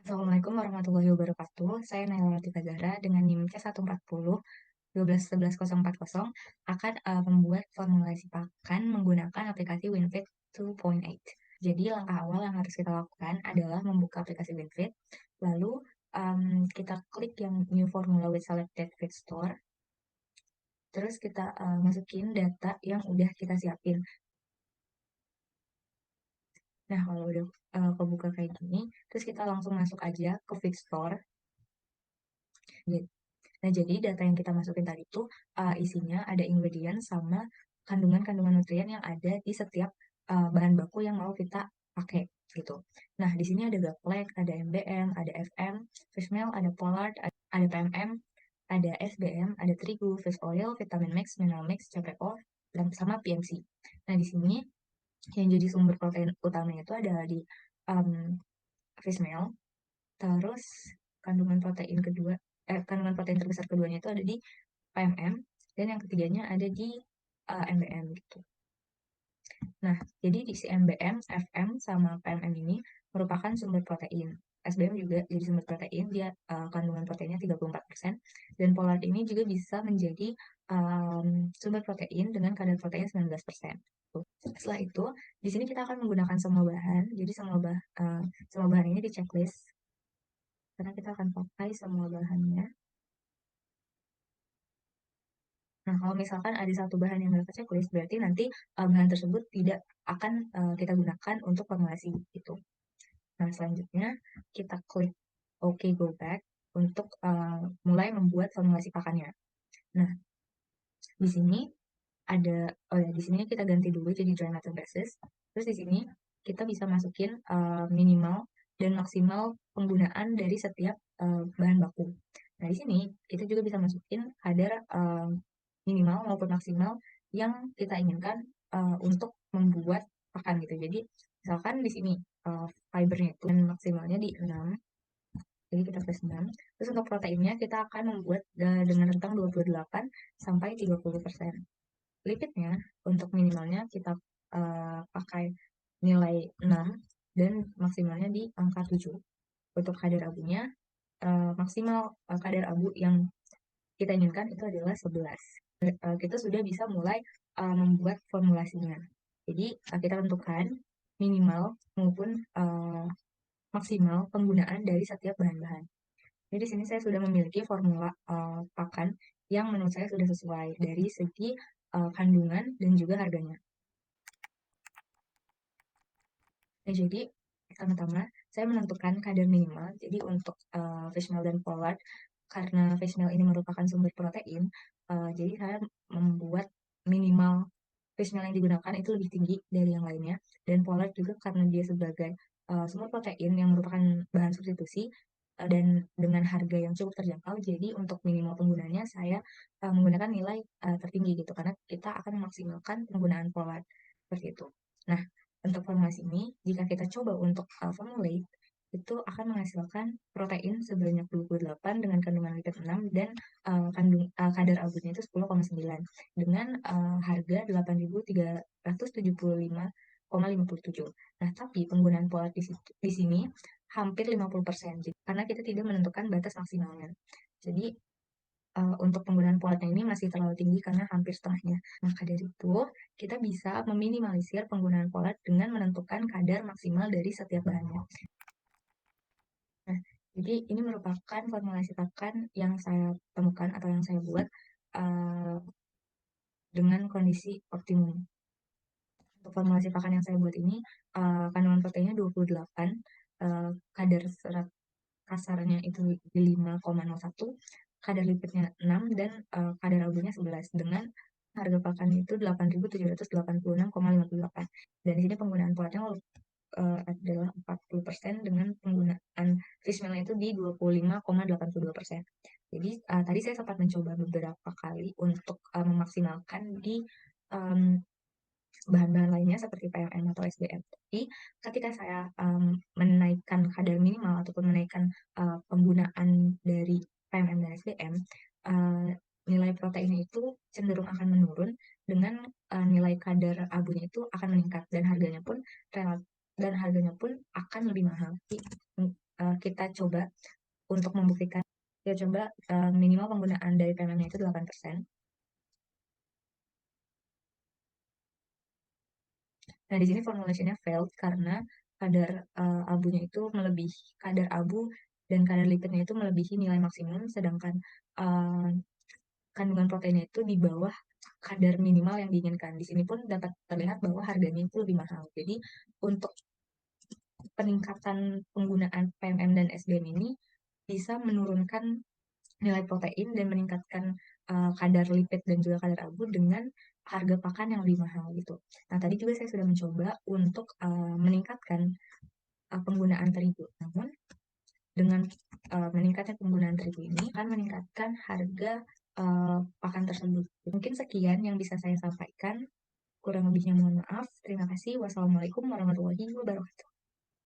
Assalamualaikum warahmatullahi wabarakatuh. Saya Naila Latifah Zahra dengan NIM C140 1211040 akan membuat formulasi pakan menggunakan aplikasi WinFit 2.8. Jadi langkah awal yang harus kita lakukan adalah membuka aplikasi WinFit, lalu kita klik yang New Formula with Selected Feed Store, terus kita masukin data yang udah kita siapin. Nah, kalau udah kebuka kayak gini, terus kita langsung masuk aja ke Feed Store. Nah, jadi data yang kita masukin tadi itu isinya ada ingredient sama kandungan-kandungan nutrien yang ada di setiap bahan baku yang mau kita pakai gitu. Nah, di sini ada gaplek, ada MBM, ada FM, fish meal, ada pollard, ada PMM, ada SBM, ada terigu, fish oil, vitamin mix, mineral mix, CPO, dan sama PMC. Nah, di sini yang jadi sumber protein utamanya itu ada di fish meal, terus kandungan protein terbesar keduanya itu ada di PMM, dan yang ketiganya ada di MBM gitu. Nah, jadi di si MBM, FM, sama PMM ini merupakan sumber protein. SBM juga jadi sumber protein, dia kandungan proteinnya 34%, dan pollard ini juga bisa menjadi sumber protein dengan kadar protein 19%. Setelah itu, di sini kita akan menggunakan semua bahan, jadi semua bahan ini di checklist, karena kita akan pakai semua bahannya. Nah, kalau misalkan ada satu bahan yang nggak ke checklist, berarti nanti bahan tersebut tidak akan kita gunakan untuk formulasi itu. Nah, selanjutnya kita klik OK Go Back untuk mulai membuat formulasi pakannya. Nah, di sini di sini kita ganti dulu jadi dry matter basis. Terus di sini kita bisa masukin minimal dan maksimal penggunaan dari setiap bahan baku. Nah, di sini kita juga bisa masukin kadar minimal maupun maksimal yang kita inginkan untuk membuat pakan gitu. Jadi, misalkan di sini fibernya itu maksimalnya di 6, jadi kita plus 6. Terus untuk proteinnya kita akan membuat dengan rentang 28 sampai 30%. Lipidnya untuk minimalnya kita pakai nilai 6 dan maksimalnya di angka 7. Untuk kadar abunya maksimal kadar abu yang kita inginkan itu adalah 11. Kita sudah bisa mulai membuat formulasinya. Jadi kita tentukan minimal maupun maksimal penggunaan dari setiap bahan-bahan. Jadi di sini saya sudah memiliki formula pakan yang menurut saya sudah sesuai dari segi kandungan dan juga harganya. Nah, jadi pertama-tama saya menentukan kadar minimal. Jadi untuk fish meal dan pollard, karena fish meal ini merupakan sumber protein, jadi saya membuat minimal fish meal yang digunakan itu lebih tinggi dari yang lainnya. Dan pollard juga karena dia sebagai sumber protein yang merupakan bahan substitusi dan dengan harga yang cukup terjangkau, jadi untuk minimal penggunanya saya menggunakan nilai tertinggi gitu, karena kita akan memaksimalkan penggunaan pollard seperti itu. Nah, untuk formulasi ini, jika kita coba untuk formulate, itu akan menghasilkan protein sebanyak 28 dengan kandungan lipid 6 dan kadar abunya itu 10,9 dengan harga 8.375,57. Nah, tapi penggunaan pola di sini hampir 50%, karena kita tidak menentukan batas maksimalnya. Jadi untuk penggunaan polatnya ini masih terlalu tinggi karena hampir setengahnya. Maka dari itu, kita bisa meminimalisir penggunaan polat dengan menentukan kadar maksimal dari setiap bahannya. Nah, jadi ini merupakan formulasi pakan yang saya temukan atau yang saya buat dengan kondisi optimum. Untuk formulasi pakan yang saya buat ini, kandungan proteinnya 28, kadar serat kasarnya itu di 5,01, kadar lipidnya 6, dan kadar abunya 11 dengan harga pakan itu 8.786,58. Dan di sini penggunaan polatnya adalah 40% dengan penggunaan fish meal itu di 25,82%. Jadi tadi saya sempat mencoba beberapa kali untuk memaksimalkan di bahan-bahan lainnya seperti PMM atau SBM. Tapi ketika saya menaikkan kadar minimal ataupun menaikkan penggunaan dari PMM dan SBM, nilai proteinnya itu cenderung akan menurun dengan nilai kadar abunya itu akan meningkat dan harganya pun akan lebih mahal. kita coba untuk membuktikan, kita coba minimal penggunaan dari PMM-nya itu 8%. Nah, di sini formulasinya failed karena kadar abunya itu melebihi kadar abu dan kadar lipidnya itu melebihi nilai maksimum, sedangkan uh, kandungan proteinnya itu di bawah kadar minimal yang diinginkan. Di sini pun dapat terlihat bahwa harganya itu lebih mahal. Jadi untuk peningkatan penggunaan PMM dan SBM ini bisa menurunkan nilai protein dan meningkatkan kadar lipid dan juga kadar abu dengan harga pakan yang lebih mahal gitu. Nah, tadi juga saya sudah mencoba untuk meningkatkan penggunaan terigu. Namun dengan meningkatnya penggunaan terigu ini akan meningkatkan harga pakan tersebut. Mungkin sekian yang bisa saya sampaikan. Kurang lebihnya mohon maaf. Terima kasih. Wassalamualaikum warahmatullahi wabarakatuh.